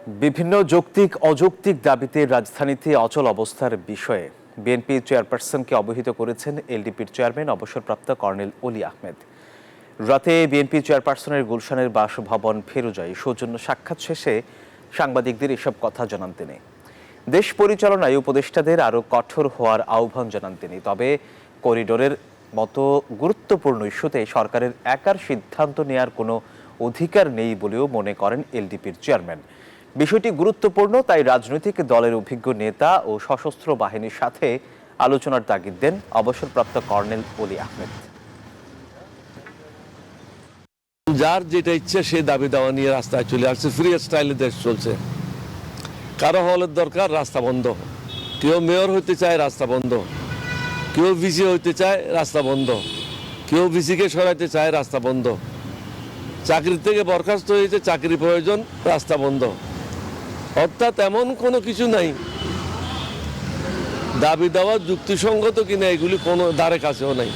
বিভিন্ন যৌক্তিক অযৌক্তিক দাবিতে রাজধানীতে অচল অবস্থার বিষয়ে বিএনপি চেয়ারপারসনকে অবহিত করেছেন এলডিপির চেয়ারম্যান অবসরপ্রাপ্ত কর্নেল অলি আহমেদ। রাতে বিএনপি চেয়ারপারসনের গুলশানের বাসভবন ফেরুজায় সৌজন্য সাক্ষাৎ শেষে সাংবাদিকদের এসব কথা জানান তিনি। দেশ পরিচালনায় উপদেষ্টাদের আরও কঠোর হওয়ার আহ্বান জানান তিনি। তবে করিডোরের মতো গুরুত্বপূর্ণ ইস্যুতে সরকারের একার সিদ্ধান্ত নেয়ার কোনো অধিকার নেই বলেও মনে করেন এলডিপির চেয়ারম্যান। বিষয়টি গুরুত্বপূর্ণ, তাই রাজনৈতিক দলের অভিজ্ঞ নেতা ও সশস্ত্র বাহিনীর সাথে আলোচনার তাগিদ দেন অবসরপ্রাপ্ত কর্নেল অলি আহমেদ। যার যেটা ইচ্ছে সে দাবি দেওয়া নিয়ে রাস্তায় চলে আসছে। ফ্রি স্টাইলে দেশ চলছে। কারো হলের দরকার, রাস্তা বন্ধ। কেউ মেয়র হইতে চায়, রাস্তা বন্ধ। কেউ ভিসি হইতে চায়, রাস্তা বন্ধ। কেউ ভিসিকে সরাইতে চায়, রাস্তা বন্ধ। চাকরি থেকে বরখাস্ত হয়েছে, চাকরি প্রয়োজন, রাস্তা বন্ধ। অর্থাৎ এমন কোনো কিছু নাই দাবি দেওয়া যুক্তিসঙ্গত কিনা, এগুলি কোনো ধারে কাছেও নাই।